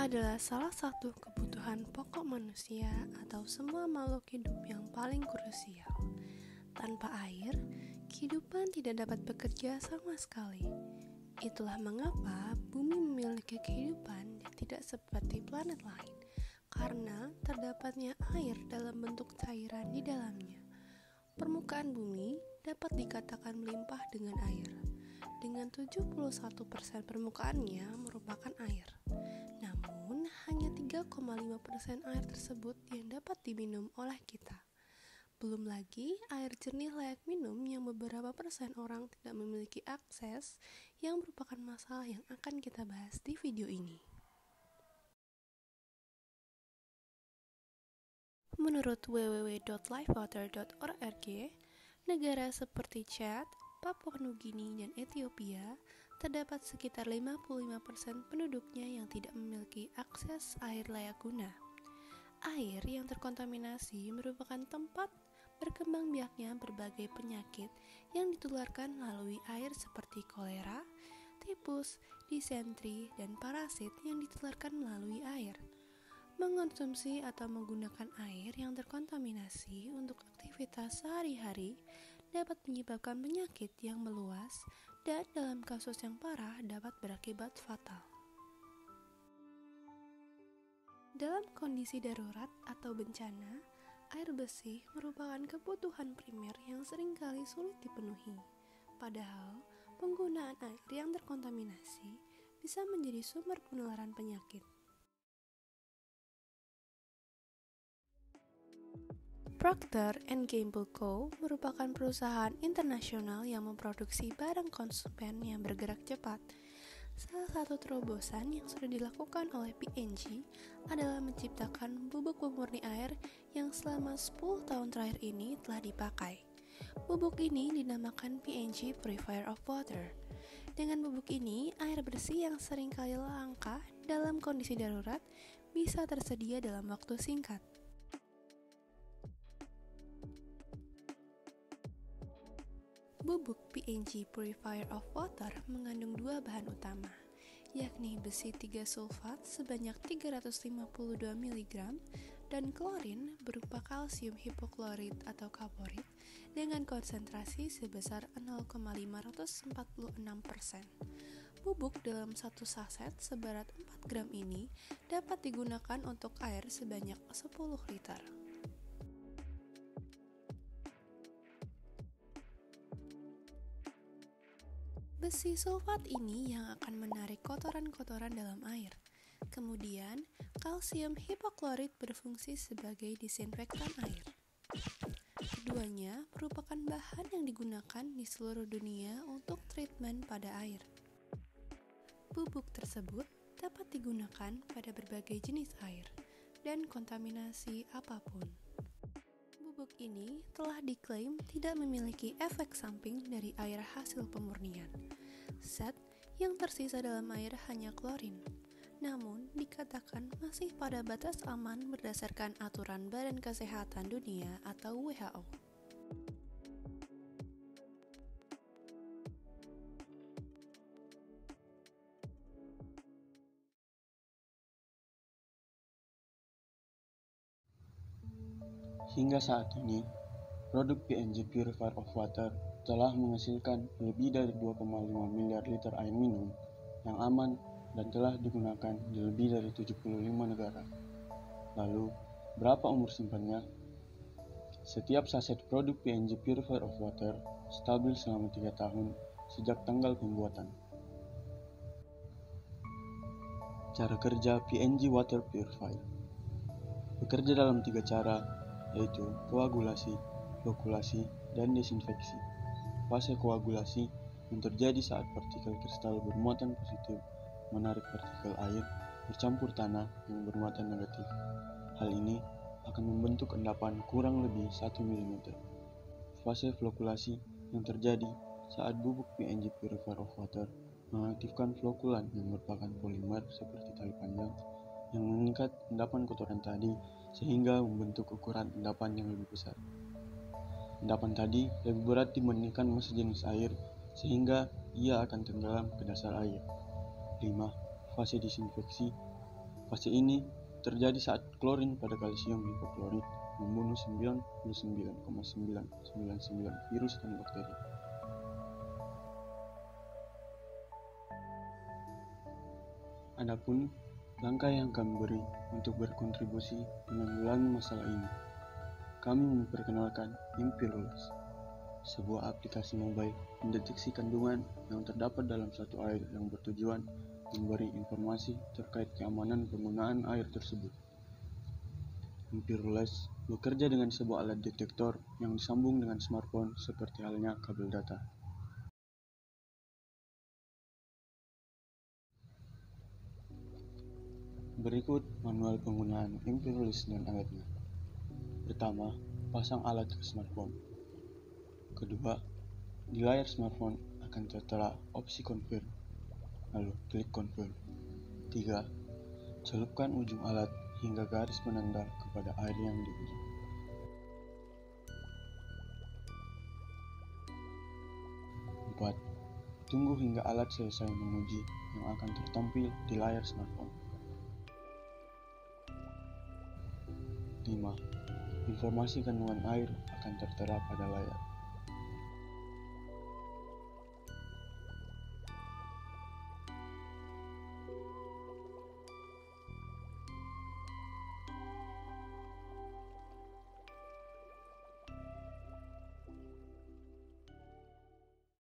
adalah salah satu kebutuhan pokok manusia atau semua makhluk hidup yang paling krusial. Tanpa air, kehidupan tidak dapat bekerja sama sekali. Itulah mengapa bumi memiliki kehidupan dan tidak seperti planet lain, karena terdapatnya air dalam bentuk cairan di dalamnya. Permukaan bumi dapat dikatakan melimpah dengan air, dengan 71% permukaannya merupakan air. Namun, hanya 3,5% air tersebut yang dapat diminum oleh kita. Belum lagi air jernih layak minum yang beberapa persen orang tidak memiliki akses, yang merupakan masalah yang akan kita bahas di video ini. Menurut www.lifewater.org, negara seperti Chad, Papua Nugini, dan Ethiopia terdapat sekitar 55% penduduknya yang tidak memiliki akses air layak guna. Air yang terkontaminasi merupakan tempat berkembang biaknya berbagai penyakit yang ditularkan melalui air seperti kolera, tipus, disentri, dan parasit yang ditularkan melalui air. Mengonsumsi atau menggunakan air yang terkontaminasi untuk aktivitas sehari-hari dapat menyebabkan penyakit yang meluas dan dalam kasus yang parah dapat berakibat fatal. Dalam kondisi darurat atau bencana, air bersih merupakan kebutuhan primer yang seringkali sulit dipenuhi. Padahal, penggunaan air yang terkontaminasi bisa menjadi sumber penularan penyakit. Procter & Gamble Co. merupakan perusahaan internasional yang memproduksi barang konsumen yang bergerak cepat. Salah satu terobosan yang sudah dilakukan oleh P&G adalah menciptakan bubuk pemurni air yang selama 10 tahun terakhir ini telah dipakai. Bubuk ini dinamakan P&G Purifier of Water. Dengan bubuk ini, air bersih yang seringkali langka dalam kondisi darurat bisa tersedia dalam waktu singkat. Bubuk P&G Purifier of Water mengandung dua bahan utama, yakni besi 3 sulfat sebanyak 352 mg dan klorin berupa kalsium hipoklorit atau kaporit dengan konsentrasi sebesar 0,546%. Bubuk dalam satu saset seberat 4 gram ini dapat digunakan untuk air sebanyak 10 liter. Besi sulfat ini yang akan menarik kotoran-kotoran dalam air. Kemudian, kalsium hipoklorit berfungsi sebagai disinfektan air. Keduanya merupakan bahan yang digunakan di seluruh dunia untuk treatment pada air. Bubuk tersebut dapat digunakan pada berbagai jenis air dan kontaminasi apapun. Bubuk ini telah diklaim tidak memiliki efek samping dari air hasil pemurnian. Zat yang tersisa dalam air hanya klorin, namun dikatakan masih pada batas aman berdasarkan aturan Badan Kesehatan Dunia atau WHO. Hingga saat ini, produk P&G Purifier of Water telah menghasilkan lebih dari 2,5 miliar liter air minum yang aman dan telah digunakan di lebih dari 75 negara. Lalu, berapa umur simpannya? Setiap saset produk P&G Purifier of Water stabil selama 3 tahun sejak tanggal pembuatan. Cara kerja P&G Water Purifier bekerja dalam 3 cara, yaitu koagulasi, flokulasi, dan desinfeksi. Fase koagulasi yang terjadi saat partikel kristal bermuatan positif menarik partikel air bercampur tanah yang bermuatan negatif. Hal ini akan membentuk endapan kurang lebih 1 mm. Fase flokulasi yang terjadi saat bubuk P&G Purifier of Water mengaktifkan flokulan yang merupakan polimer seperti tali panjang yang mengikat endapan kotoran tadi sehingga membentuk ukuran endapan yang lebih besar. Endapan tadi lebih berat dibandingkan massa jenis air sehingga ia akan tenggelam ke dasar air. 5. Fase disinfeksi Fase ini terjadi saat klorin pada kalsium hipoklorit membunuh 99,999 virus dan bakteri. Adapun langkah yang kami beri untuk berkontribusi menanggulangi masalah ini, kami memperkenalkan Impirulus, sebuah aplikasi mobile mendeteksi kandungan yang terdapat dalam suatu air yang bertujuan memberi informasi terkait keamanan penggunaan air tersebut. Impirulus bekerja dengan sebuah alat detektor yang disambung dengan smartphone seperti halnya kabel data. Berikut manual penggunaan Impirulus dan alatnya. Pertama, pasang alat ke smartphone. Kedua, di layar smartphone akan tertera opsi confirm, lalu klik confirm. 3. Celupkan ujung alat hingga garis menanda kepada air yang diuji. 4. Tunggu hingga alat selesai menguji yang akan tertampil di layar smartphone. 5. Informasi kandungan air akan tertera pada layar.